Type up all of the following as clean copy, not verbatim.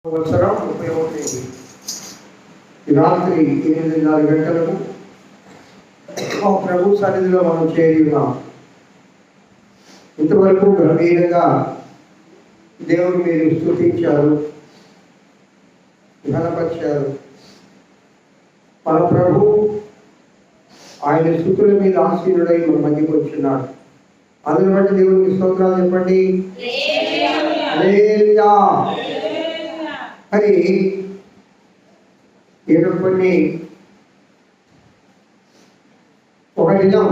సంవత్సరం 31 రాత్రి 8:30 గంటలకు ప్రభు సన్నిధిలో మనం చేరి ఉన్నాం. ఇంతవరకు గంభీరంగా దేవుడు మీరు స్తుతించారు, ఘనపరిచారు. మన ప్రభు ఆయన స్తుతుల మీద ఆసీనుడై మన మధ్యకు వచ్చినాడు. అందుని బట్టి దేవునికి స్తోత్రాలు చెప్పండి. హల్లెలూయా. మరి ఇక్కడ కొన్ని ఒక దినం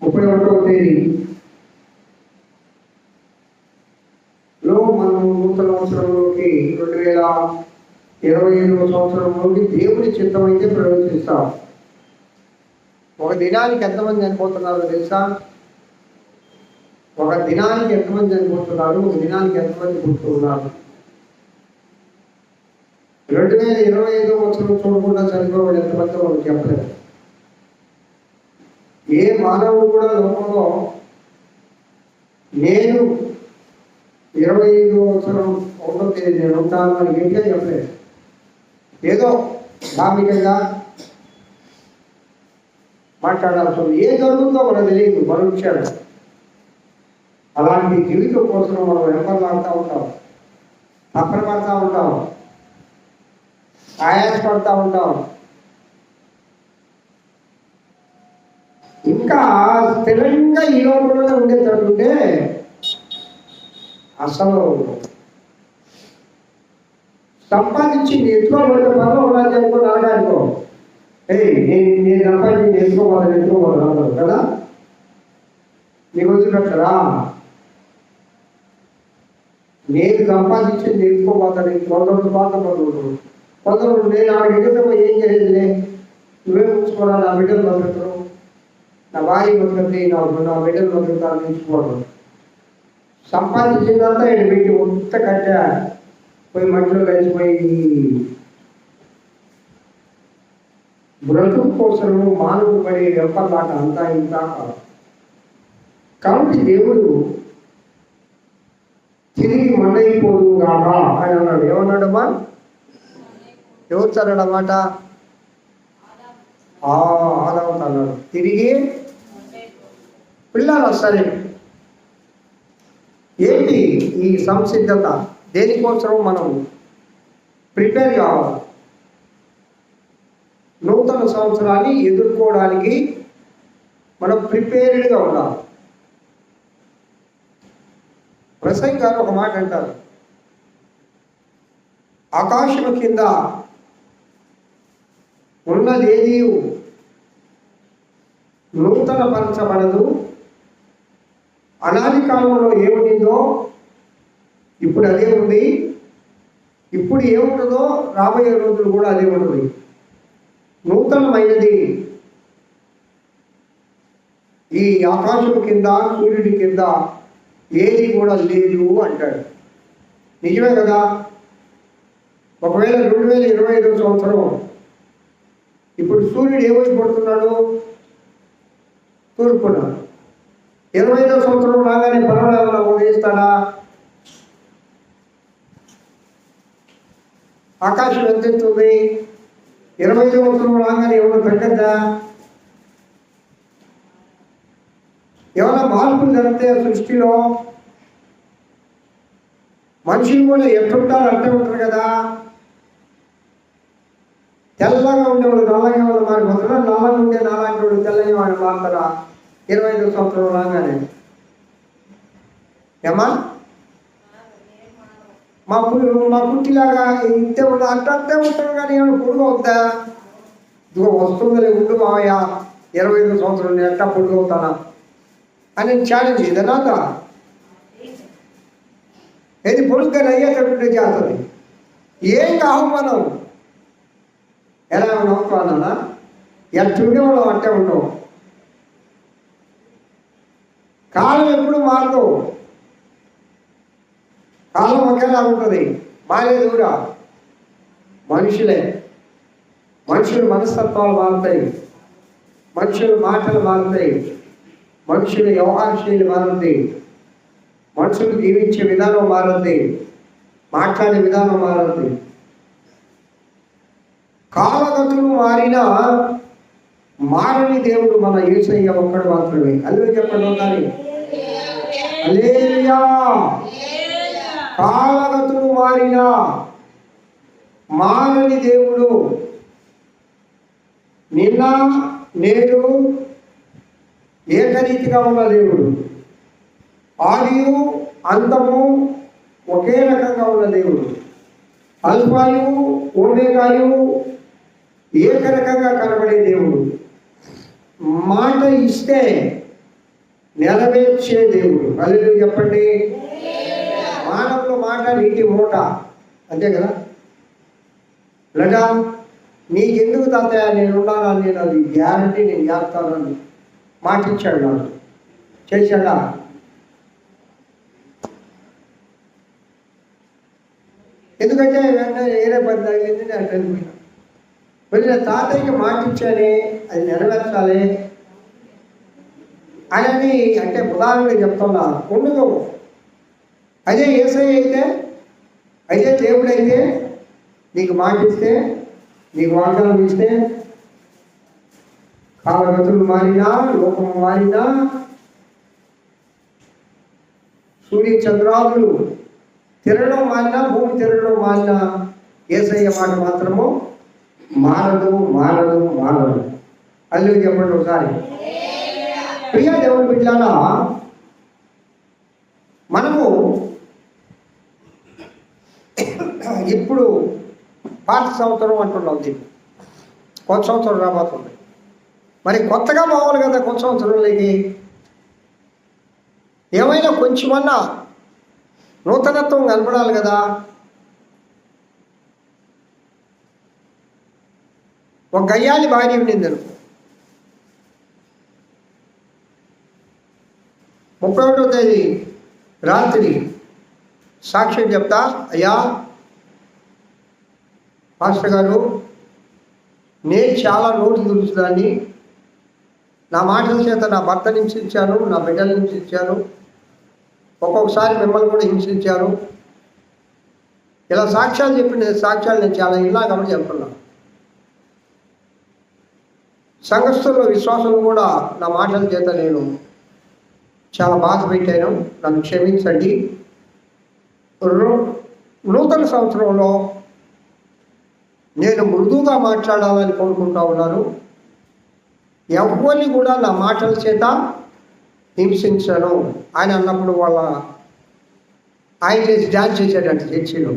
31వ తేదీలో మనం నూతన సంవత్సరంలోకి 2025వ సంవత్సరంలోకి దేవుడి చిత్తమైతే ప్రవేశిస్తాం. ఒక దినానికి ఎంతమంది చనిపోతున్నారో తెలుసా? ఒక దినానికి ఎంతమంది చనిపోతున్నారు, ఒక దినానికి ఎంతమంది పుట్టుతున్నారు? 2025వ సంవత్సరం చూడకుండా చనిపోవాలి ఎంతమంది మనం చెప్పలేదు. ఏ మానవుడు కూడా లోకంలో నేను 25వ సంవత్సరం 1వ తేదీ నేను ఉంటాను అని ఏంటో చెప్పలేదు. ఏదో ధార్మికంగా మాట్లాడాల్సి ఉంది. ఏ జరుగుతుందో మనకు తెలియదు, మరుక్షాడు. అలాంటి జీవితం కోసం మనం వెనపడలాడుతూ ఉంటాం, తప్పనపడతా ఉంటాం, ఆయాసపడతా ఉంటాం. ఇంకా స్థిరంగా ఈ లోపలనే ఉండేటట్టుంటే అసలు సంపాదించి ఎత్తుకోబడిన పనులు ఒకటి అనుకుని అడగానుకో, నేను సంపాదించి ఎత్తుకోవాలి కదా, నీకు వదిలిపెట్టరా? నేను సంపాదించి ఎత్తుకోబోతాను. కొందరు బాధపడుతుంది, కొందరు నేను ఆ బిడ్డతో ఏం చేయలేదులే, నువ్వే ఉంచుకోరా, నా బిడ్డలు బతుకుతారు, నా భార్య బతుకుతుంది, నా బిడ్డలు బతుకుతాను ఎంచుకోవడం. సంపాదించిందంతా ఇక్కడ పెట్టి ఒంత కట్ట పోయి మట్టిలో కలిసిపోయి బ్రతుకు కోసము మానవుడు పడే వెంపర్లాట అంతా ఇంత. కాబట్టి దేవుడు తిరిగి మండైపోదు కాగా అని అన్నాడు. ఏమన్నాడమ్మా? ఎవరు చదవడమాట? ఆదాము అన్నాడు తిరిగి పిల్లలు. సరే, ఏంటి ఈ సంసిద్ధత? దేనికోసం మనం ప్రిపేర్ కావాలి? నూతన సంవత్సరాన్ని ఎదుర్కోవడానికి మనం ప్రిపేర్డ్గా ఉండాలి. ప్రసంగి గారు ఒక మాట అంటారు, ఆకాశం కింద ఉన్నదేది నూతన పరచబడదు, అనాది కాలంలో ఏముందో ఇప్పుడు అదే ఉంది, ఇప్పుడు ఏముంటుందో రాబోయే రోజులు కూడా అదే ఉంటుంది. నూతనమైనది ఈ ఆకాశం కింద సూర్యుడి కింద ఏది కూడా లేదు అంటాడు. నిజమే కదా? ఒకవేళ 2025వ సంవత్సరం ఇప్పుడు సూర్యుడు ఏమైపు పడుతున్నాడు? తూర్పున. 25వ సంవత్సరం రాగానే పర్వాలేమన్నా ఉదయిస్తాడా? ఆకాశం ఎంత ఎత్తుంది? 25వ సంవత్సరం రాగానే ఏమైనా తగ్గద్దా? ఏమైనా మార్పులు జరిగితే సృష్టిలో మనుషులు కూడా ఎట్లుంటారు అంటే ఉంటారు కదా. తెల్లగా ఉండేవాడు నల్లగా వాళ్ళు మారిపోతారా? నల్లగా ఉండే నాలాంటి వాడు తెల్లగా వాళ్ళు మారుతారా 25వ సంవత్సరం రాగానే? ఏమా మా పుట్టిలాగా ఇంతే ఉండదు అంటే ఉంటారు కానీ ఏమైనా పొడుగు అవుతా? ఇదిగో వస్తుందిలే ఉండు మావయ్య, 25వ సంవత్సరం నేను ఎట్టా పొడుగు అవుతానా అని ఛాలెంజ్ ఇదనాక ఏది పొడుగ్గా అయ్యేటట్టు చేస్తుంది. ఏం కావు మనం ఎలా అవుతానా? ఎట్టుండే మనం అట్టే ఉండవు. కాలం ఎప్పుడు మారదు, కాలం ఒకేలా ఉంటుంది. మారేది కూడా మనుషులే. మనుషుల మనస్తత్వాలు మారుతాయి, మనుషుల మాటలు మారుతాయి, మనుషుల వ్యవహార శైలి మారుతుంది, మనుషులు జీవించే విధానం మారుతుంది, మాట్లాడే విధానం మారుతుంది. కాలగతులు మారినా మారని దేవుడు మన యేసయ్య ఒక్కడు మాత్రమే. అల్లు చెప్పండి ఒకసారి, హల్లెలూయా. కాలగతులు మారినా మారని దేవుడు, నిన్న నేడు ఏకరీతిగా ఉన్న దేవుడు, ఆదియు అంతము ఒకే రకంగా ఉన్న దేవుడు, అల్ఫాయు ఓమేగాయు ఏకరకంగా కనబడే దేవుడు, మాట ఇస్తే నెరవేర్చే దేవుడు. హల్లెలూయా చెప్పండి. మానవుల మాట నీటి మూట, అంతే కదా. లేదా నీకెందుకు తాతయ్య నేనున్నాను, నేను అది గ్యారంటీ నేను చేస్తానని మాట ఇచ్చాడు, నాకు చేశాడా? ఎందుకంటే వెంటనే ఏరే పని తగిలింది, నేను వెళ్ళిపోయినా. వెళ్ళిన తాతయ్యకి మాట ఇచ్చానే, అది నెరవేర్చాలి అని అంటే ఉదాహరణగా చెప్తున్నా. ఉండదు. అదే యేసయ్య అయితే, అదే దేవుడైతే నీకు మాట ఇస్తే, నీకు వాగ్దానం ఇస్తే, కాలగతులు మారినా, లోకము మారినా, సూర్య చంద్రాదులు తిరగడం మారినా, భూమి తిరగడం మారినా, యేసయ్య మాట మాత్రము మారదు, మారదు, మారదు. అల్లు చెప్పండి ఒకసారి. ప్రియ దేవుని బిడ్డలారా, మనము ఇప్పుడు పాత సంవత్సరం అంటున్నాం, దీన్ని కొత్త సంవత్సరం రాబోతుంది. మరి కొత్తగా పోవాలి కదా కొత్త సంవత్సరంలోకి. ఏమైనా కొంచెమన్నా నూతనత్వం కనపడాలి కదా. ఒక గయ్యాలి భార్య ఉండింది అనుకో, 31వ తేదీ రాత్రి సాక్ష్యం చెప్తా, అయ్యా పాస్టర్ గారు, నేను చాలా నోటి దురుచుదాన్ని, నా మాటల చేత నా భర్తని హింసించాను, నా బిడ్డలను హింసించాను, ఒక్కొక్కసారి మిమ్మల్ని కూడా హింసించాను. ఇలా సాక్ష్యాలు చెప్పిన సాక్ష్యాలు నేను చాలా ఇలా కాబట్టి చెప్తున్నాను. సంఘస్థుల్లో విశ్వాసం కూడా నా మాటల చేత నేను చాలా బాధ పెట్టాను, నన్ను క్షమించండి. నూతన సంవత్సరంలో నేను మృదువుగా మాట్లాడాలని కోరుకుంటా ఉన్నాను. ఎవరిని కూడా నా మాటల చేత హింసించను ఆయన అన్నప్పుడు ఆయన చేసి డ్యాన్స్ చేశాడంట చర్చిలో.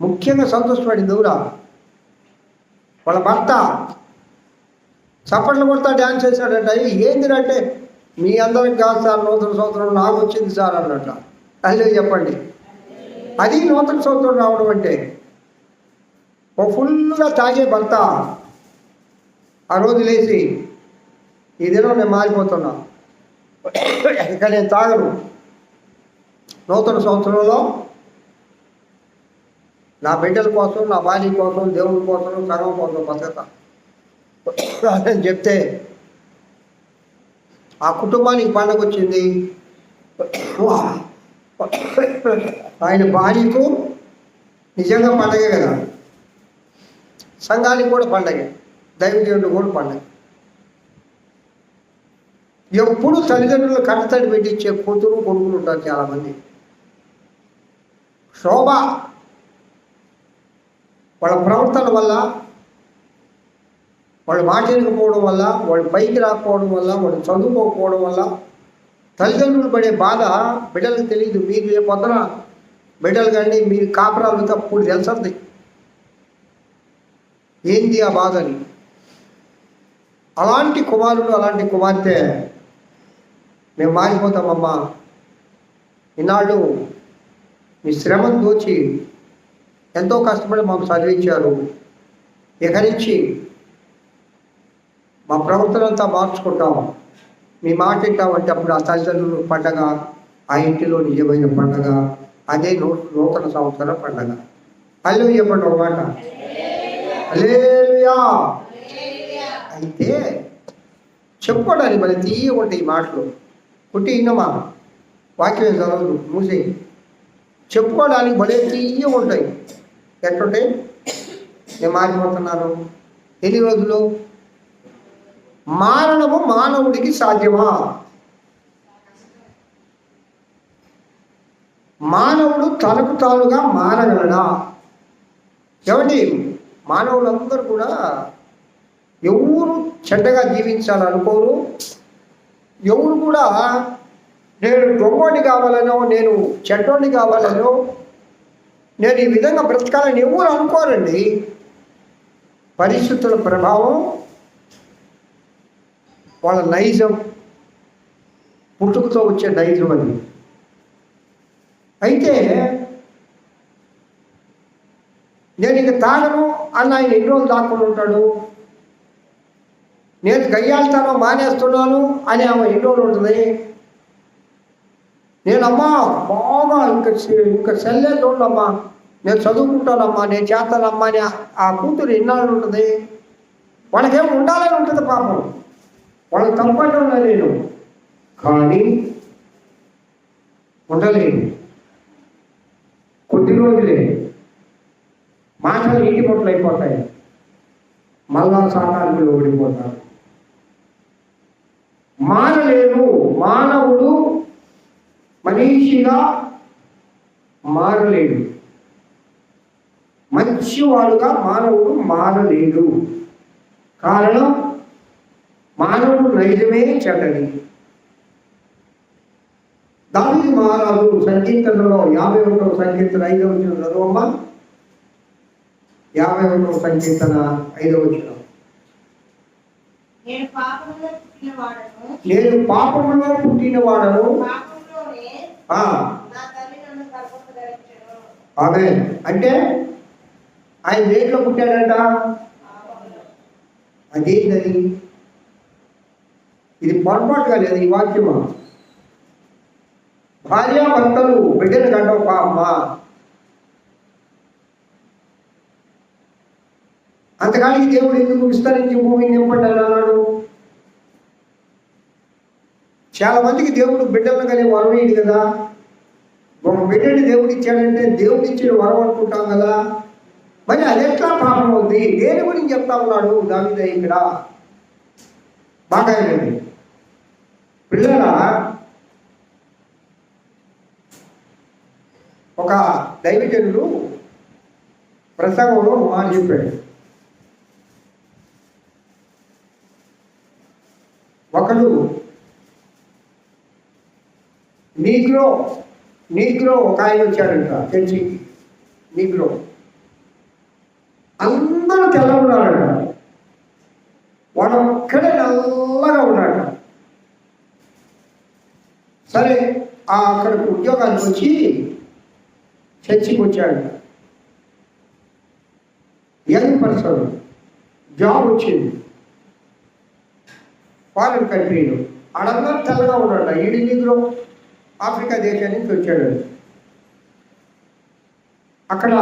ముఖ్యంగా సంతోషపడింది దూరా వాళ్ళ భర్త చప్పట్లు కొడతా డ్యాన్స్ చేశాడంట. ఏందిరంటే, మీ అందరికి కాదు సార్, నూతన సంవత్సరం నాకు వచ్చింది సార్ అన్నట్ట. అల్లే చెప్పండి, అది నూతన సంవత్సరం రావడం అంటే. ఓ ఫుల్గా తాగే భర్త ఆ రోజు లేచి, ఈ దినం నేను మారిపోతున్నా, ఇక నేను తాగను, నూతన సంవత్సరంలో నా బిడ్డల కోసం, నా భార్య కోసం, దేవుడి కోసం, సంఘం కోసం బతకతా అని చెప్తే ఆ కుటుంబానికి పండగ వచ్చింది. ఆయన భార్యకు నిజంగా పండగే కదా, సంఘానికి కూడా పండగే, దైవజనుడు కూడా పండగ. ఎప్పుడు తల్లిదండ్రులు కంటతడి పెట్టించే కూతురు కొడుకులు ఉంటారు చాలామంది. శోభ వాళ్ళ ప్రవర్తన వల్ల, వాళ్ళు మాట వినకపోవడం వల్ల, వాళ్ళు పైకి రాకపోవడం వల్ల, వాళ్ళు చదువుకోకపోవడం వల్ల తల్లిదండ్రులు పడే బాధ బిడ్డలకు తెలియదు. మీకు ఏ పొద్దున బిడ్డలు కానీ మీరు కాపురాలు తప్పుడు తెలుస్తుంది ఏంది ఆ బాధని. అలాంటి కుమారుడు, అలాంటి కుమార్తె మేము మారిపోతామమ్మా, ఇన్నాళ్ళు మీ శ్రమను దోచి ఎంతో కష్టపడి మాకు చదివించారు, ఇక నుంచి మా ప్రవర్తన అంతా మార్చుకుంటాం, మీ మాట వింటామంటే అప్పుడు ఆ తల్లిదండ్రులు పండగ, ఆ ఇంటిలో నిజమైన పండగ, అదే నూతన సంవత్సరం పండగ. అల్లు చెప్పండి ఒక మాట, హల్లెలూయా. అయితే చెప్పుకోవడానికి మరి తీయ ఉంటాయి ఈ మాటలు. పుట్టి ఇన్నమా వాక్యం చదవదు, మూసేయి. చెప్పుకోవడానికి భలే తీయ ఉంటాయి. ఎట్లుంటాయి? నేను మారిపోతున్నాను. ఎన్ని రోజులు? మారణము మానవుడికి సాధ్యమా? మానవుడు తనకు తానుగా మారగలడా? ఏమండి, మానవులందరూ కూడా ఎవరు చెడ్డగా జీవించాలనుకోరు. ఎవరు కూడా నేను దొంగోని కావాలనో, నేను చెడ్డోని కావాలనో, నేను ఈ విధంగా బ్రతకాలని ఎవరు అనుకోరండి. పరిస్థితుల ప్రభావం, వాళ్ళ నైజం, పుట్టుకతో వచ్చే నైజం అది. అయితే నేను ఇక తాగను అన్న ఆయన ఎన్ని రోజులు దాక్కొని ఉంటాడు? నేను గయ్యాలతనం మానేస్తున్నాను అని ఆమె ఎన్ని రోజులు ఉంటుంది? నేనమ్మా బాగా ఇంకా సెల్లే చూడమ్మా, నేను చదువుకుంటానమ్మా, నేను చేస్తానమ్మా అని ఆ కూతురు ఎన్నాళ్ళు ఉంటుంది? వాళ్ళకేమో ఉండాలని ఉంటుంది పాపం. వాళ్ళకి తప్పటం నేను, కానీ ఉండలేదు. కొద్ది రోజులే మాటలు నీటి పొట్లు అయిపోతాయి, మళ్ళా సాకారంలో ఓడిపోతారు. మారలేదు. మానవుడు మనిషిగా మారలేడు. మంచివాడుగా మానవుడు మారలేడు. కారణం, మానవుడు నైజమే చెడ్డది. దావీదు మహారాజు సంకీర్తనలో 51వ సంకీర్తన 5వ వచనం చదువమ్మా. 51వ సంకీర్తన 5వ వచనం. నేను పాపములో పుట్టినవాడను, ఆమేన్. అంటే ఆయన దేంట్లో పుట్టాడంట? అదేంటది? ఇది పొరపాటుగా లేదు ఈ వాక్యమా. భార్యాభర్తలు బిడ్డలు కంటవు పాపమ్మ. అంతకానికి దేవుడు ఎందుకు విస్తరించి భూమిని నింపండి అన్నాడు? చాలా మందికి దేవుడు బిడ్డలను కానీ వరం ఇయ్యడు కదా. ఒక బిడ్డని దేవుడు ఇచ్చాడంటే దేవుడు ఇచ్చిన వరం అనుకుంటాం కదా. మరి అది ఎట్లా పాపం అవుతుంది? దేని గురించి చెప్తా ఉన్నాడు దావీదు ఇక్కడ? బాగా పిల్లల ఒక దైవజనుడు ప్రసంగంలో మాట చెప్పాడు. ఒకడు నీగ్రో ఒక ఆయన వచ్చాడంట చర్చికి. నీగ్రో అందరూ తెల్లగున్నాడంట, వాడు ఒక్కడే నల్లగా ఉన్నాడు. సరే అక్కడికి ఉద్యోగానికి వచ్చి చర్చికి వచ్చాడు. యంగ్ పర్సన్, జాబ్ వచ్చింది ఫారిన్ కంట్రీలో. ఆడందరూ తెల్లగా ఉన్నాడు. ఈడి నీగ్రో ఆఫ్రికా దేశం నుంచి వచ్చాడు. అక్కడ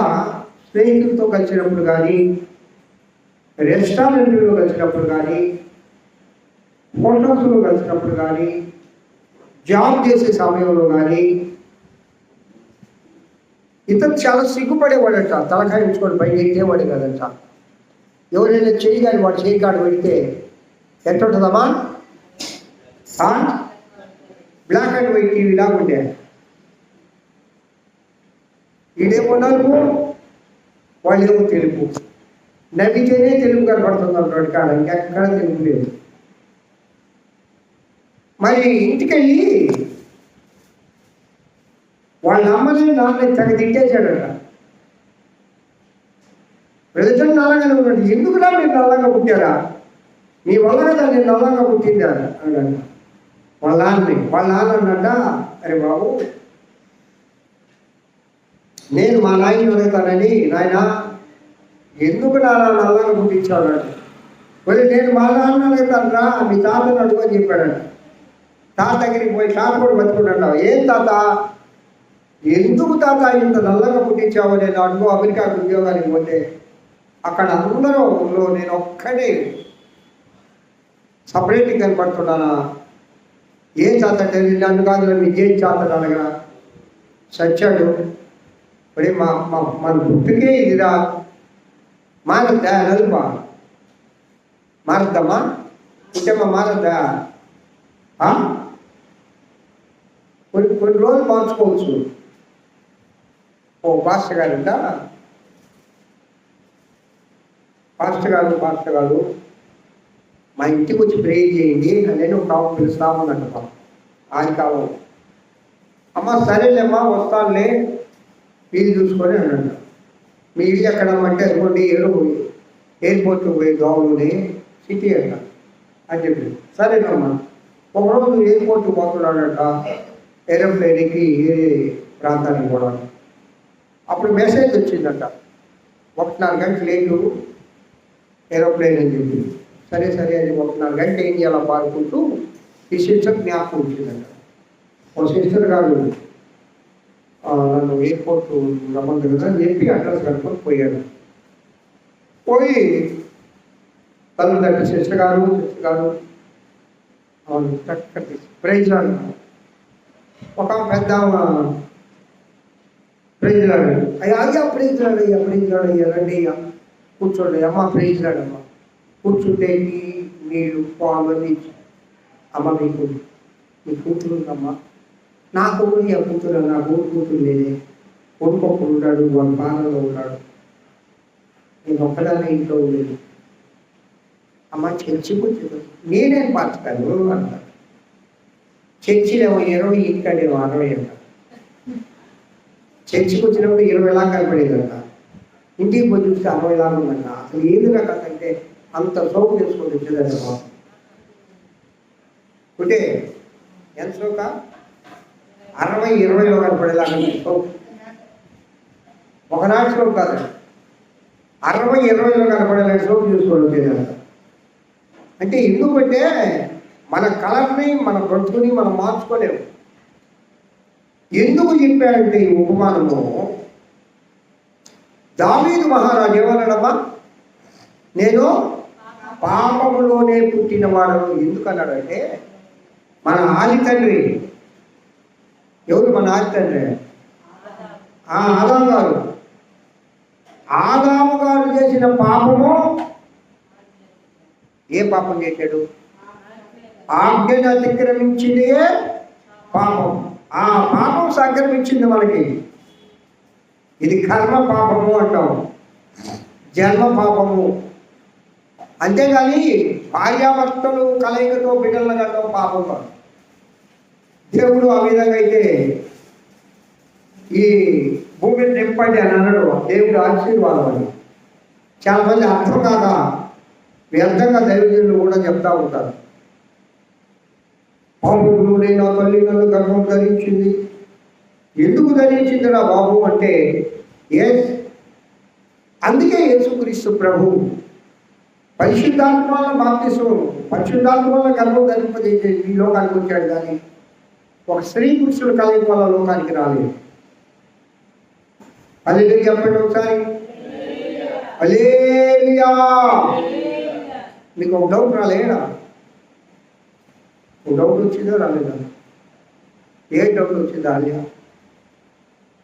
స్నేహితులతో కలిసినప్పుడు కానీ, రెస్టారెంట్లో కలిసినప్పుడు కానీ, హోటల్స్లో కలిసినప్పుడు కానీ, జాబ్ చేసే సమయంలో కానీ ఇతను చాలా సిగ్గుపడేవాడట. తలకాయ ఉంచుకొని పైన ఎక్కేవాడు కదంట. ఎవరైనా చేయి కానీ వాడు చేయి కాడు పెడితే ఎట్టుంటుందమ్మా? బ్లాక్ అండ్ వైట్ టీవీ లాగా ఉండే. ఈడేమో నలుపు, వాళ్ళేమో తెలుపు. నవ్వితేనే తెలుపు కనపడుతుంది అంటాడు కాడ, ఇంకెక్కడ తెలుపు లేదు. మరి ఇంటికెళ్ళి వాళ్ళ అమ్మని నాన్నని తెగ తిట్టేశాడట. వీళ్ళిద్దరు నల్లగానే ఉన్నాడు. ఎందుకులా మీరు నల్లగా పుట్టారా? మీ వల్ల కదా నేను నల్లగా పుట్టిందా అన్నాడు వాళ్ళ నాన్న అన్నట, అరే బాబు నేను మా నాయన అడుగుతానని, నాయన ఎందుకు నాన్న నల్లగా పుట్టించావు అన్నాడు. మరి నేను మా నాన్న అడుగుతాను రా, మీ తాతను అడుగు అని చెప్పాడట. తాత దగ్గరికి పోయి తాత కూడా బతుకుంటావు. ఏం తాత, ఎందుకు తాత ఇంత నల్లగా పుట్టించావు? నేను అడుగు అమెరికాకు ఉద్యోగానికి పోతే అక్కడ అందరూ నేను ఒక్కడే సపరేట్గా కనపడుతున్నానా? ఏ తాత అంటే నన్ను కాదు, మీకు ఏం తాత అనగా సచ్చాడు. మరి మన గుర్తుకే ఇదిరా, మారద్దా నలుపా, మారద్దమ్మా ఇంకేమ్మా మారద్దా? కొన్ని రోజులు మార్చుకోవచ్చు. ఓ పాస్టర్ గారంట, పాస్టర్ గారు మా ఇంటికి వచ్చి ప్రే చేయండి అని ఒక కావు పిలుస్తామన్నట్టు. ఆయన కావాలి, అమ్మ సరేలేమ్మా వస్తానులే వీలు చూసుకొని అన్నాడు. మీ ఇల్లు ఎక్కడమ్మంటే అనుకోండి ఎయిర్పోర్ట్కి పోయి దోవలుని సిటీ అంట అని చెప్పి, సరేనమ్మా. ఒకరోజు ఎయిర్పోర్ట్కి పోతున్నాడట, ఏరోప్లేన్కి ఏ ప్రాంతానికి కూడా. అప్పుడు మెసేజ్ వచ్చిందట, 1:30 గంటలు లేటు ఏరోప్లేన్ అని చెప్పి. సరే అని 1:30 గంటలు ఏం చేయాలో పాడుకుంటూ ఈ సిస్టర్ జ్ఞాపకం వచ్చిందంట. ఒక సిస్టర్ గారు నన్ను ఎయిర్పోర్ట్ రమ్మంది కదా అని చెప్పి అడ్రస్ కనుక్కొని పోయాడు. పోయి తను తట్టి సిస్టర్ గారు చక్కటి ప్రైజ్ రాడు, ఒక పెద్ద ప్రైజ్ రాడు, అయ్యా ప్రైజ్ రాడయ్యా రండి అయ్యా కూర్చోండి, అమ్మ ప్రైజ్ రాడమ్మా కూర్చుంటే నీళ్ళు పాలు ఇచ్చి, అమ్మ మీకు మీ కూతురు ఉందమ్మా. నాకు కూతురు, నాకు కూతురు లేదే, కొడుకొక్కడు ఉన్నాడు, వాళ్ళ పాలనలో ఉన్నాడు, నేను ఒక్కదానే ఇంట్లో ఉండేది. అమ్మ చర్చికి వచ్చి నేనేం పాస్తాను అంటారు. చర్చిలేమో 20, ఇంటికాడేమో 60 అంట. చర్చికి వచ్చినప్పుడు 20 లాగా కనపడేదంట, ఇంటికి పోయి చూస్తే 60 లాగా ఉందంట. అసలు ఏది రకంటే అంత సోకు చేసుకొని వచ్చేదంట. అంటే ఎంత సోక, 60, 20లో కనపడేలాగా సోకు. ఒకనాటి సోకు కాదు, 60, 20లో కనపడేలాగా సోకు చూసుకొని వచ్చేదంట. అంటే ఎందుకంటే మన కలర్ని మన బ్రతుకుని మనం మార్చుకోలేము. ఎందుకు చెప్పాడంటే ఈ ఉపమానము, దావీదు మహారాజు ఏమన్నాడమ్మా, నేను పాపములోనే పుట్టినవాడు. ఎందుకన్నాడంటే మన ఆది తండ్రి ఎవరు, మన ఆది తండ్రి ఆదాము గారు. ఆదాము గారు చేసిన పాపము, ఏ పాపం చేశాడు? ఆజ్ఞను అతిక్రమించిందే పాపం. ఆ పాపం సంక్రమించింది మనకి. ఇది కర్మ పాపము అంటాం, జన్మ పాపము. అంతేగాని భార్యాభర్తలు కలయికతో బిడ్డలను కట్టడం పాపం కాదు. దేవుడు ఆ విధంగా అయితే ఈ భూమిని నింపండి అని అన్నాడు, దేవుడు ఆశీర్వాదం అని. చాలా మంది అర్థం కాక వ్యర్థంగా దైవజనులు కూడా చెప్తా ఉంటారు, పాపములోనే నా తల్లి నన్ను గర్భం ధరించింది. ఎందుకు ధరించింది నా బాబు అంటే, అందుకే యేసుక్రీస్తు ప్రభు పరిశుద్ధాత్మ వల్ల బాప్తిసం, పరిశుద్ధాత్మ వల్ల గర్భం ధరింపజేసే ఈ లోకానికి వచ్చాడు. కానీ ఒక స్త్రీ పురుషుల కలయిక వల్ల లోకానికి రాలేదు. హల్లెలూయా చెప్పండి ఒకసారి, హల్లెలూయా. మీకు ఒక డౌట్ రాలేదా? ఒక డౌట్ వచ్చిందో రాలేదా? ఏ డౌట్ వచ్చిందా? అలియా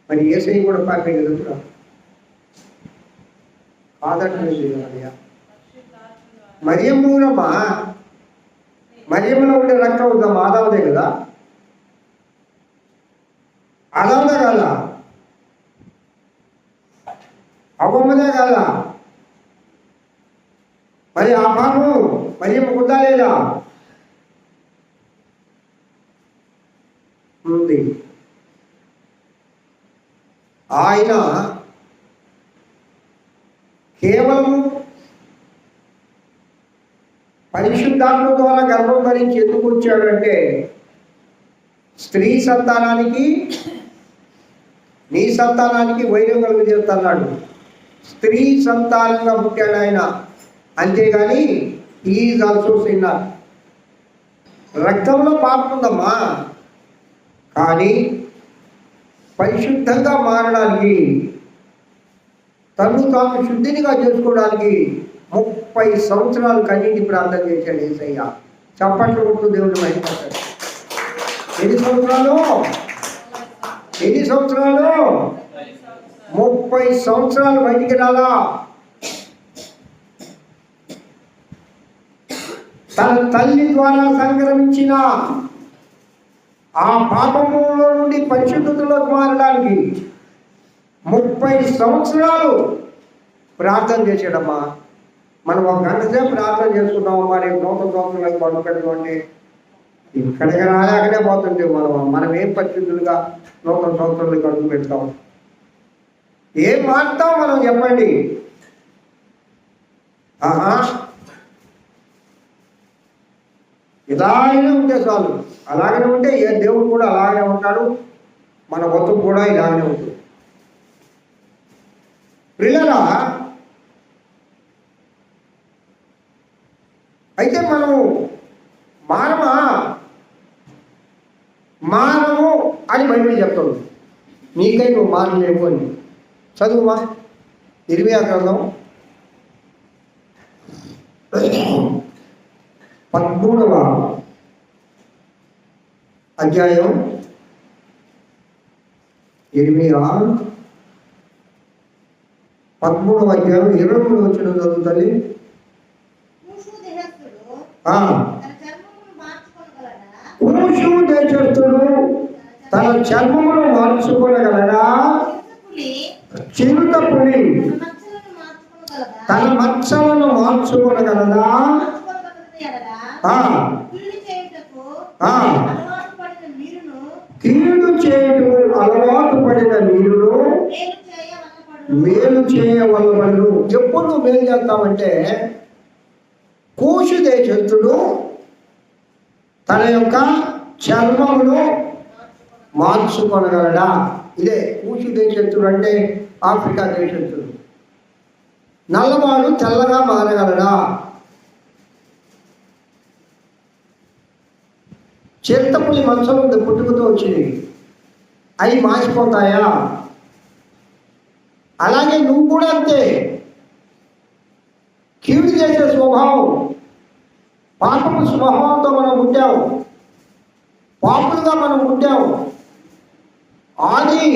మరి ఏసై కూడా పాపే కదా కూడా కాదంటే అలియా. మరియమ్మూరమ్మా, మరియమ్మలో ఉండే రక్తం అవుతాం ఆదావుదే కదా, ఆదావుదే కాదా, అవ్వమ్మదే కాదా? మరి ఆ పాపం మరియమ్మ కుద్దా లేదా? ఉంది. ఆయన కేవలము పరిశుద్ధాత్మ ద్వారా గర్భం ధరించి ఎందుకు వచ్చాడంటే, స్త్రీ సంతానానికి నీ సంతానానికి వైరం కలుగజేస్తున్నాడు. స్త్రీ సంతానంగా పుట్టాడు ఆయన. అంతేగాని ఈజ్ ఆల్సో సిన్నర్. రక్తంలో పాపం ఉందమ్మా, కానీ పరిశుద్ధంగా మారడానికి, తను తాను శుద్ధినిగా చేసుకోవడానికి 30 సంవత్సరాలు కన్నీటి ప్రార్థన చేశాడు యేసయ్య. చప్పట్లు కొట్టు దేవుడు మహిమపడ్డాడు. ఎన్ని సంవత్సరాలు? 30 సంవత్సరాలు బయటికి రాలా. తన తల్లి ద్వారా సంక్రమించిన ఆ పాపములో నుండి పరిశుద్ధతలోకి మారడానికి 30 సంవత్సరాలు ప్రార్థన చేశాడమ్మా. మనం 1 గంట సేపు ప్రార్థన చేసుకున్నామమ్మా, రేపు నూతన సంవత్సరాలకు పండు పెట్టుకోండి. ఇక్కడికి రాలేకనే పోతుంటే మనం ఏం పరిశుద్ధులుగా నూతన సంవత్సరాలకు అడుగు పెడతాం? ఏం మారుతాం మనం చెప్పండి? ఇలాగనే ఉంటే చాలు. అలాగనే ఉంటే ఏ దేవుడు కూడా అలాగనే ఉంటాడు, మన బతుకు కూడా ఇలాగనే ఉంటుంది. ప్రియులారా, అయితే మనము మానము అని బైబిల్ చెప్తాడు. నీకై నువ్వు మారలేవు అని. చదువుమా ఇర్మియా గ్రంథం 13వ అధ్యాయం. ఇర్మియా 13వ అధ్యాయం 23వ వచనం చదువుతుంది. కూషు దేశస్థుడు తన చర్మమును మార్చుకోగలడా? చిరుతపులి తన మచ్చలను మార్చుకోగలదా? కీడు చేయుటకు అలవాటు పడిన మీరును మేలు చేయవలవను. ఎప్పుడు నువ్వు మేలు చేస్తామంటే, కూషు దేశస్థుడు తన యొక్క చర్మమును మార్చుకొనగలడా? ఇదే కూషు దేశస్థుడు అంటే ఆఫ్రికా దేశస్థుడు. నల్లవాడు తెల్లగా మారగలడా? చింతపులి మచ్చలు పుట్టుకతో వచ్చింది, అవి మాసిపోతాయా? అలాగే నువ్వు కూడా అంతే. కీడు చేసే స్వభావం, పాపపు స్వభావంతో మనం పుట్టాము, పాపులుగా మనం పుట్టాము. ఆది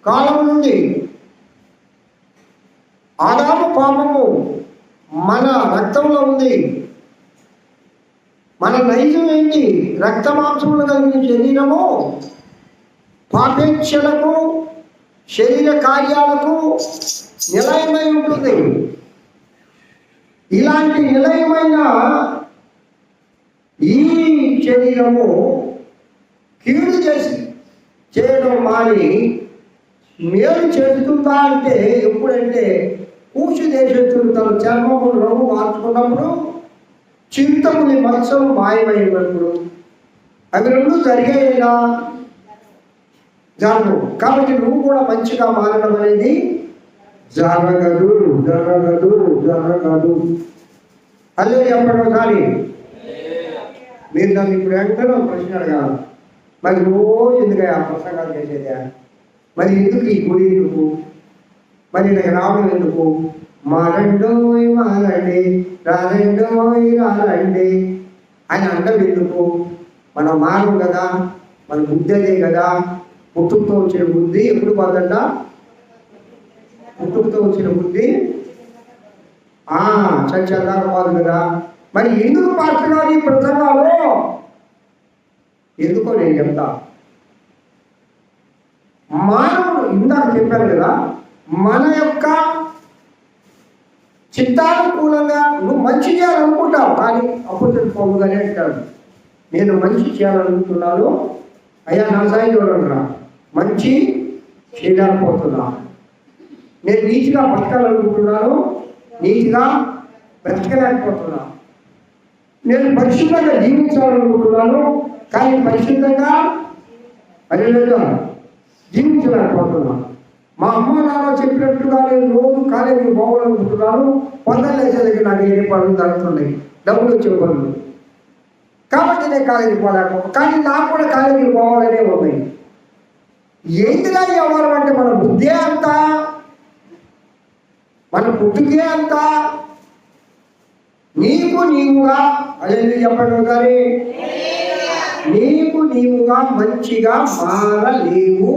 కాలం నుండి ఆదాము పాపము మన రక్తంలో ఉంది. మన నైజం ఏంటి? రక్త మాంసములు కలిగిన శరీరము పాపేక్షలకు, శరీర కార్యాలకు నిలయమై ఉంటుంది. ఇలాంటి నిలయమైన ఈ శరీరము కీడు చేయడం మాని మేలు చేస్తుందా అంటే ఎప్పుడంటే, కూషు దేశస్థుడు తన చర్మము రంగు మార్చుకున్నప్పుడు, చింతపులి మత్సలు మాయమైనప్పుడు. అవి రెండు జరిగాయినా జరగవు. కాబట్టి నువ్వు కూడా మంచిగా మారడం అనేది జరగదు. అల్లే చెప్పడం. కానీ మీరు నన్ను ఇప్పుడు వెంటనే ప్రశ్న అడగాలి, మరి రోజు ఎందుకు ఆ ప్రసంగాలు చేసేదా? మరి ఎందుకు ఈ గుడి ఎందుకు? మరి నాకు రావడం ఎందుకు? మారండి రారండి అని అండం ఎందుకు? మనం మారం కదా, మన బుద్ధి అదే కదా. పుట్టుకతో వచ్చిన బుద్ధి ఎప్పుడు పోతుంట? పుట్టుకతో వచ్చిన బుద్ధి చచ్చేదాకా పోదు కదా. మరి ఎందుకు పాడుతున్నారు ఈ ప్రసంగాలు? ఎందుకో నేను చెప్తా. మానవుడు ఇందాక చెప్పాను కదా, మన యొక్క చిత్తానుకూలంగా నువ్వు మంచి చేయాలనుకుంటావు, కానీ అప్పుడు తెలుసుకోగానే అంటాడు, నేను మంచి చేయాలనుకుంటున్నాను అయ్యా, నా సాయి చూడండిరా, మంచి చేయలేకపోతున్నా. నేను నీతిగా బతకాలనుకుంటున్నాను, నీతిగా బ్రతకలేకపోతున్నా. నేను పరిశుద్ధంగా జీవించాలనుకుంటున్నాను, కానీ పరిశుద్ధంగా జీవించలేకపోతున్నా. మా అమ్మ నాన్న చెప్పినట్టుగా నేను రోజు కాలేజీకి పోవాలనుకుంటున్నాను, పొందలేసే దగ్గర నాకు ఏ పనులు జరుగుతున్నాయి, డబ్బులు వచ్చే పనులు, కాబట్టి నేను కాలేజీకి పోలేకపోతున్నాను. కానీ నాకు కూడా కాలేజీకి పోవాలనే ఉన్నాయి. ఏంటిగా వ్యవహారం అంటే మన బుద్ధే అంత, మన పుట్టుకే అంత. నీకు నీవుగా అదే చెప్పండి ఒకసారి, నీకు నీవుగా మంచిగా మారలేవు.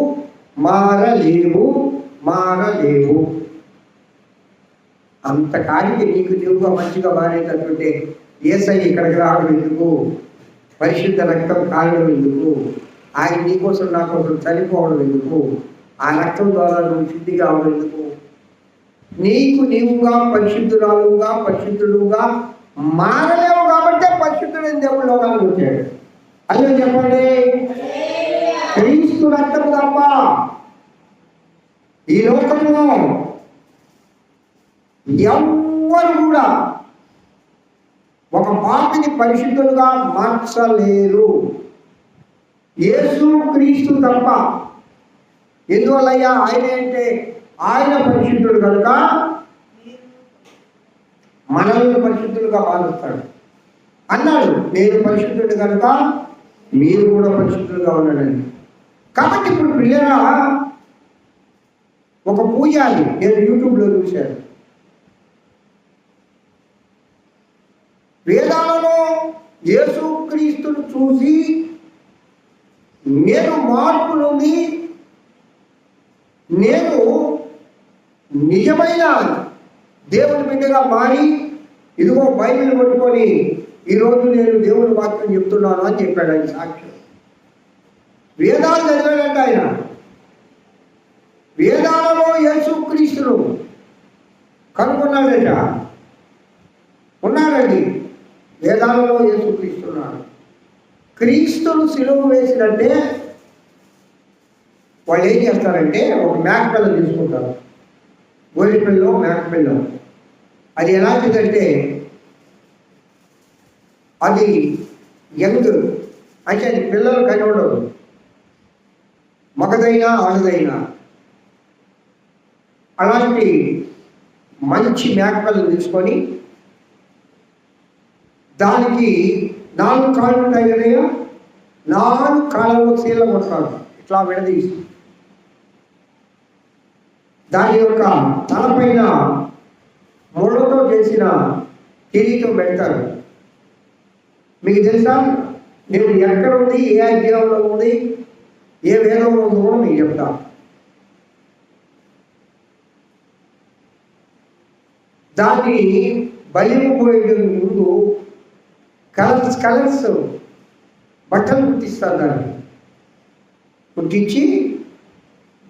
మారలేవు. అంతకాడికి నీకు నీవుగా మంచిగా మారేటట్టుంటే యేసయ్య ఇక్కడికి రావడం ఎందుకు? పరిశుద్ధ రక్తం కారణం ఎందుకు? ఆయన నీకోసం నా కోసం చనిపోవడం ఎందుకు? ఆ రక్తం ద్వారా నువ్వు శుద్ధి కావడం ఎందుకు? నీకు నీవుగా పరిశుద్ధుడుగా మారలేవు కాబట్టే పరిశుద్ధుడైన దేవుడు లోకానికి వచ్చాడు. అదే చెప్పండి, క్రీస్తు రక్తం తప్ప ఈ లోకంలో ఎవ్వరు కూడా ఒక పాపిని పరిశుద్ధులుగా మార్చలేరు. యేసు క్రీస్తు తప్ప. ఎందువల్లయ్యా? ఆయన అంటే ఆయన పరిశుద్ధుడు కనుక మనల్ని పరిశుద్ధులుగా మారుస్తాడు అన్నాడు. నేను పరిశుద్ధుడు కనుక మీరు కూడా పరిశుద్ధులుగా ఉన్నాడండి. కాబట్టి ఇప్పుడు పిల్లరా ఒక పూజారి నేను యూట్యూబ్లో చూశాను. వేదాలలో యేసుక్రీస్తును చూసి నేను మార్పు నుండి నేను నిజమైన దేవుని బిడ్డగా మారి ఇదిగో బైబిల్ పట్టుకొని ఈరోజు నేను దేవుని వాక్యం చెప్తున్నాను అని చెప్పాడు ఆయన సాక్ష్యం. వేదాలు చదివాడంట ఆయన. వేదాలలో యేసుక్రీస్తును కనుగొన్నాడట. ఉన్నాడండి, వేదాలలో యేసుక్రీస్తున్నాడు. క్రీస్తును సిలువ వేసినట్టే వాళ్ళు ఏం చేస్తారంటే ఒక మేకపిల్ల తీసుకుంటారు, గొర్రెపిల్లో మేకపిల్లో. అది ఎలాంటిదంటే అది యంగ్ అంటే అది పిల్లలు కనబడదు, మగదైనా ఆడదైనా. అలాంటి మంచి మేకపిల్లను తీసుకొని దానికి 4 కాళ్ళు ఉంటాయి కదయ్యా, 4 కాళ్ళలో చీల కొడతారు ఇట్లా విడదీసి. దాని యొక్క తలపైన ముళ్ళతో చేసిన కిరీటం పెడతారు. మీకు తెలుసా? నేను ఎక్కడ ఉంది, ఏ అధ్యాయంలో ఉంది, ఏ వేదంలో ఉందో కూడా మీకు చెప్తా. దాన్ని బలిపోయే ముందు కలర్స్ బట్టలు కుట్టిస్తారు. దాన్ని కుట్టించి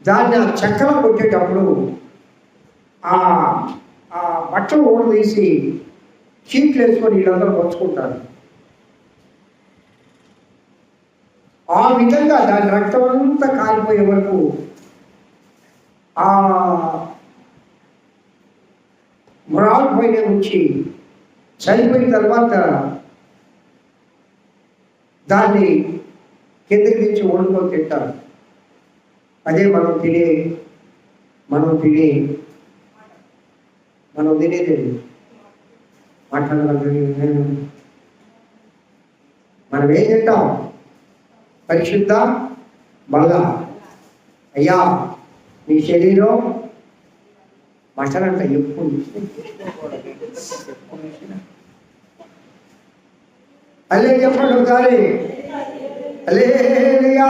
దాన్ని ఆ చెక్కలో కొట్టేటప్పుడు ఆ బట్టలు ఓడదీసి చీట్లు వేసుకొని వీళ్ళందరూ పంచుకుంటారు. ఆ విధంగా దాని రక్తం అంతా కాలిపోయే వరకు ఆ మొరాలు పైన ఉంచి చనిపోయిన తర్వాత దాన్ని కిందకి తెచ్చి వండుకొని తింటారు. అదే మనం తినేది. మనం ఏం తింటాం? పరిశుద్ధ బల్ల. అయ్యా నీ శరీరం మటన్ అంట ఎప్పుడు అల్లే చెప్పండి ఒకసారి, హల్లెలూయా.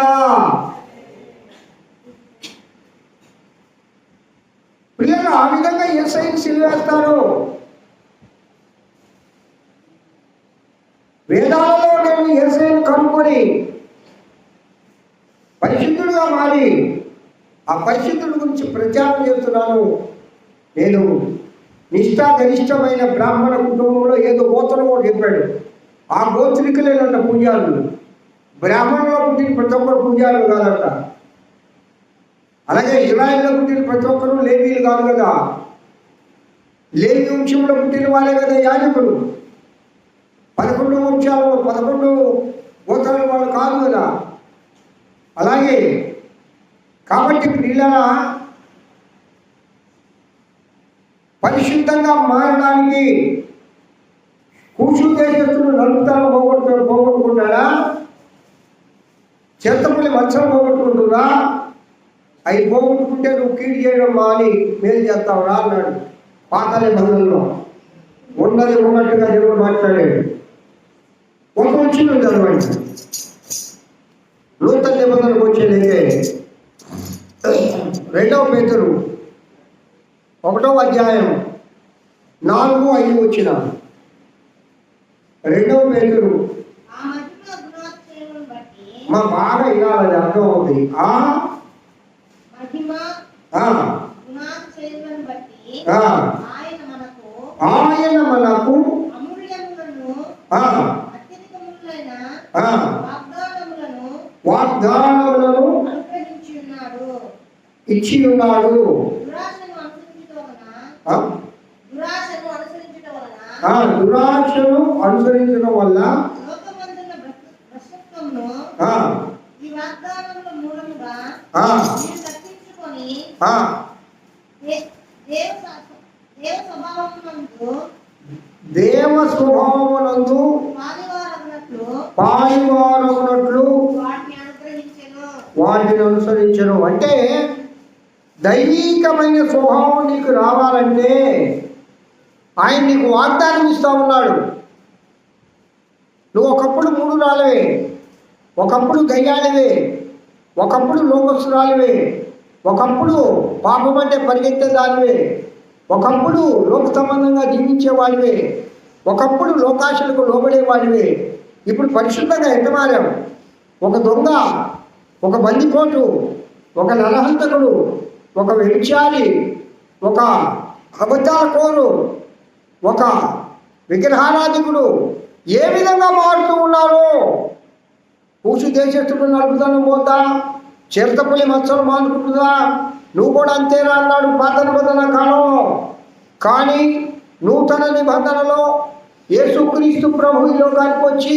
పిల్లలు ఆ విధంగా యేసయ్యను సిలువేస్తారు. వేదాలలో నేను యేసయ్యను కనుక్కొని పరిశుద్ధుడుగా మారి ఆ పరిశుద్ధుడి గురించి ప్రచారం చేస్తున్నాను. నేను నిష్ఠాగరిష్టమైన బ్రాహ్మణ కుటుంబంలో ఏదో గోత్రం కూడా చెప్పాడు. ఆ గోత్రికులేనంట పూజారులు. బ్రాహ్మణులో పుట్టిన ప్రతి ఒక్కరు పూజారులు కాదంట. అలాగే ఇజ్రాయిల్లో పుట్టిన ప్రతి ఒక్కరు లేవీలు కాదు కదా. లేవీ వంశంలో పుట్టిన వాళ్ళే కదా యాజకులు. 11 వంశాలు 11 గోత్రాల వాళ్ళు కాదు కదా. అలాగే కాబట్టి ప్రియులారా, పరిశుద్ధంగా మారడానికి కూషు దేశస్తులు నలుగుతాను పోగొట్టుకుంటారా? చెత్తపల్లి మచ్చలు పోగొట్టుకుంటున్నా? అవి పోగొట్టుకుంటే నువ్వు కీడు చేయడం మాని మేలు చేస్తావురా అన్నాడు పాత నిబంధనలో. ఉన్నది ఉన్నట్టుగా దేవుడు మాట్లాడాడు. ఒక వచ్చిన చదవండి. నూతన నిబంధనకు వచ్చేదైతే 2వ పేతురు 1వ అధ్యాయం 4-5 వచ్చిన 2వ పేతురు మా బాగా ఇవ్వాలి అర్థం అవుతుంది. ఆయన మనకు వాగ్దానములను ఇచ్చి ఉన్నాడు. దురాశను అనుసరించడం వల్ల దేవ స్వభావమునందు పాలివారగునట్లు వాటిని అనుసరించను. అంటే దైవికమైన స్వభావం నీకు రావాలంటే ఆయన నీకు వాగ్దానం ఇస్తా ఉన్నాడు. నువ్వు ఒకప్పుడు మూఢురాలివే, ఒకప్పుడు దయ్యాలివే, ఒకప్పుడు లోకస్తురాలివే, ఒకప్పుడు పాపం అంటే పరిగెత్తేదానివే, ఒకప్పుడు లోక సంబంధంగా జీవించేవాడివే, ఒకప్పుడు లోకాశలకు లోబడేవాడివే. ఇప్పుడు పరిశుద్ధంగా ఎంత మారావు? ఒక దొంగ, ఒక బందిపోటు, ఒక నరహంతకుడు, ఒక వ్యభిచారి, ఒక అబద్ధాల కోరు, ఒక విగ్రహారాధికుడు ఏ విధంగా మారుతూ ఉన్నారో. పూసు దేశస్తుడు నలుపుదనం పోతా, చిరతపులి మత్సరం మానుకుంటుందా? నువ్వు కూడా అంతేనా అన్నాడు పాత నిబంధన కాలంలో. కానీ నూతన నిబంధనలో యేసుక్రీస్తు ప్రభు ఈ లోకానికి వచ్చి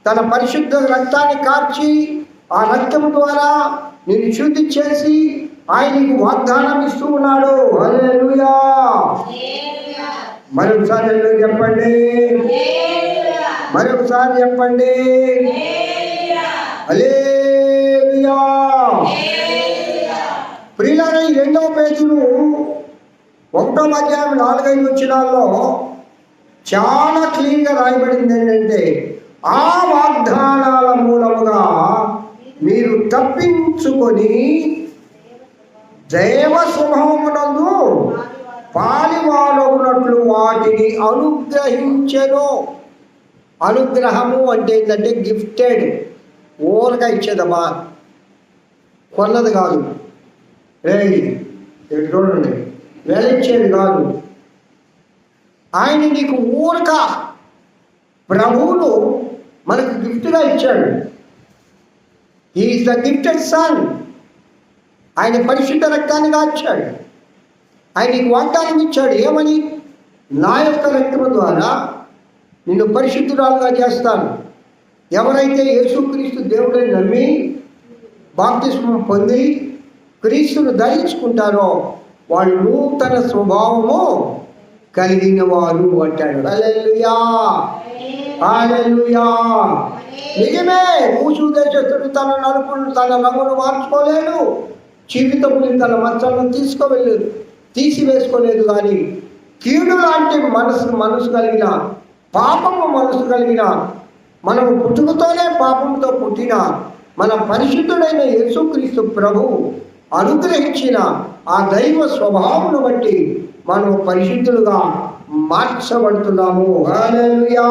తన పరిశుద్ధ రక్తాన్ని కార్చి ఆ రక్తం ద్వారా నిన్ను శుద్ధి చేసి ఆయన నీకు వాగ్దానం ఇస్తూ ఉన్నాడు. హల్లెలూయా. మరొకసారి చెప్పండి, మరొకసారి చెప్పండి, హల్లెలూయా. ప్రియులారా, ఈ 2వ పేతురు 1వ అధ్యాయం 4-5 వచనాల్లో చాలా క్లియర్గా రాయబడింది ఏంటంటే ఆ వాగ్దానాల మూలముగా మీరు తప్పించుకొని దైవ స్వభావమునందు పాలివారగునట్లు వాటిని అనుగ్రహించెను. అనుగ్రహము అంటే ఏంటంటే గిఫ్టెడ్, ఊరగా ఇచ్చేదమ్మా, కొన్నది కాదు. చూడండి, వెలిచ్చేది కాదు. ఆయన నీకు ఊరక ప్రభువును మనకు గిఫ్ట్గా ఇచ్చాడు. He's the gifted son. ఆయన పరిశుద్ధ రక్తాన్ని కాచాడు. ఆయన నీకు వాగ్దానం ఇచ్చాడు. ఏమని? నా యొక్క రక్తము ద్వారా నిన్ను పరిశుద్ధురాలుగా చేస్తాను. ఎవరైతే యేసుక్రీస్తు దేవుడని నమ్మి బాప్తిస్మం పొంది క్రీస్తును ధరించుకుంటారో వాళ్ళు నూతన స్వభావము కలిగిన వారు అంటాడు. హల్లెలూయా, హల్లెలూయా. నిజమే, మూసు దేశస్తుడు తన నలుపును తన రంగును మార్చుకోలేడు, జీవితముని తన మచ్చలను తీసివేసుకోలేదు. కానీ కీడు లాంటి మనసు కలిగిన, పాపము మనసు కలిగిన, మనము పుట్టుకతోనే పాపంతో పుట్టిన మన పరిశుద్ధుడైన యేసుక్రీస్తు ప్రభు అనుగ్రహించిన ఆ దైవ స్వభావమును బట్టి మనం పరిశుద్ధులుగా మార్చబడుతున్నాము. హల్లెలూయా.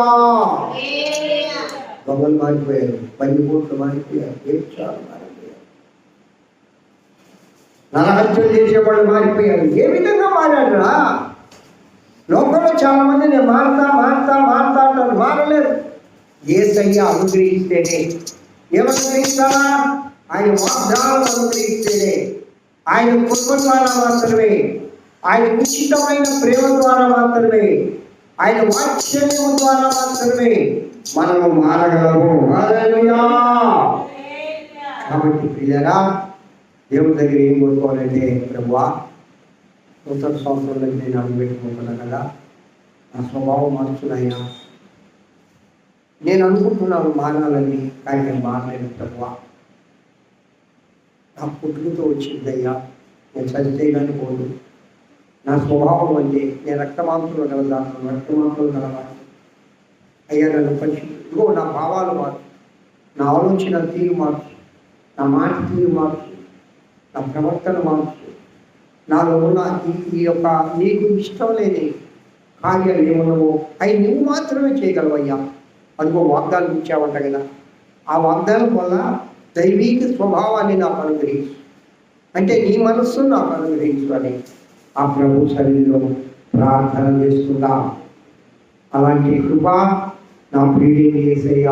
గొప్పలు మారిపోయారు, పందిపోట్లు మారిపోయారు, వేచాలు మారిపోయారు, నరహత్యలు చేసేవాళ్ళు మారిపోయారు. ఏ విధంగా మారాడురా? లోకంలో చాలా మంది నేను మారుతా అంటారు, మారలేరు. యేసయ్య అనుగ్రహిస్తేనే. ఏమనుగ్రహిస్తారా? ఆయన వాగ్దానం అనుగ్రహిస్తేనే, ఆయన కృప ద్వారా మాత్రమే, ఆయన ఉచితమైన ప్రేమ ద్వారా మాత్రమే, ఆయన వాత్సల్యం ద్వారా మాత్రమే మనము మారగలము. హల్లెలూయా. కాబట్టి ప్రియులారా, దేవుడి దగ్గర ఏం కోరుకోవాలంటే, ప్రభువా నూతన సంవత్సరంలో నేను అడుగుపెట్టుకుంటున్నాను కదా, నా స్వభావం మార్చునైనా. నేను అనుకుంటున్నాను మారాలని, కానీ నేను మారలేను ప్రభువా. నా పుట్టుకతో వచ్చిందయ్యా, నేను చదివితే కానీ పోదు. నా స్వభావం అంటే నేను రక్తమాంసంలో కలదాను, రక్తమాంసంలో కలవాలి. అయ్యా నన్ను పరిశుద్ధి, ఇదిగో నా భావాలు మార్చు, నా ఆలోచన తీరు మార్చు, నా మాట తీరు మార్చు, నా ప్రవర్తన మార్చు, నాలో ఉన్న ఈ యొక్క నీకు ఇష్టం లేని కార్యాలు ఏమన్నావో అవి నువ్వు మాత్రమే చేయగలవయ్యా. అదిగో వాగ్దానం ఇచ్చావంట కదా, ఆ వాగ్దానం వల్ల దైవీక స్వభావాన్ని నాకు అనుగ్రహించు, అంటే నీ మనస్సును నాకు అనుగ్రహించు అని ఆ ప్రభు సన్నిధిలో ప్రార్థన చేస్తుందా. అలాంటి కృప నా ప్రియుడిని యేసయ్య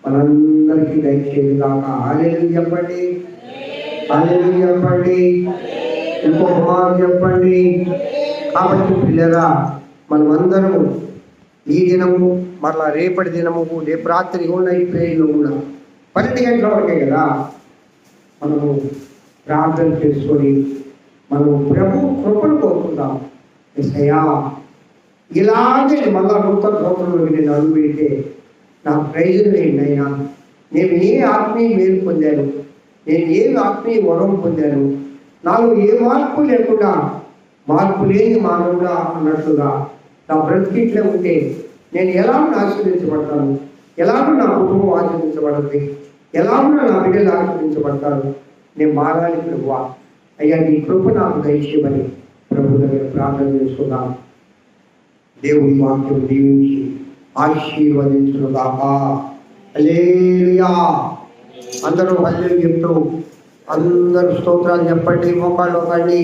మనందరికీ దయచేయుగాక. హల్లెలూయా చెప్పండి, హల్లెలూయా చెప్పండి, ఇంకొక మాట చెప్పండి. కాబట్టి పిల్లరా, మనమందరము ఈ దినము మరలా రేపటి దినము రేపు రాత్రి కూడా ఈ ప్రేయర్లో కూడా 12 గంటల వరకే కదా మనము ప్రార్థన చేసుకొని మనము ప్రభు కృపను కోరుకుందాం. యేసయ్యా ఇలాగే మళ్ళా నూతన సంవత్సరంలోకి నేను అడుగు పెడితే నా ప్రయోజనం ఏంటైనా, నేను ఏ ఆత్మీయ మేలు పొందాను, నేను ఏ ఆత్మీయ వరం పొందాను, నాలో ఏ మార్పు లేకుండా మార్పు లేని మానవుడా అన్నట్లుగా నా బ్రతికిట్లే ఉంటే నేను ఎలాగో ఆశీర్వదించబడతాను, ఎలాగో నా కుటుంబం ఆశీర్వదించబడుతుంది, ఎలాగో నా బిడ్డలు ఆశీర్వదించబడతారు. నేను మారాలి ప్రభువా, అయ్యా నీ కృప నాకు దయచేయమని ప్రభు దగ్గర ప్రార్థన చేసుకున్నాం. దేవుడి వాక్యం దీవించి ఆశీర్వదించుగాక. హల్లెలూయా. అందరూ హల్లెలూయా చెప్తూ అందరూ స్తోత్రాలు చెప్పండి, మోకాళ్ళు వంగండి.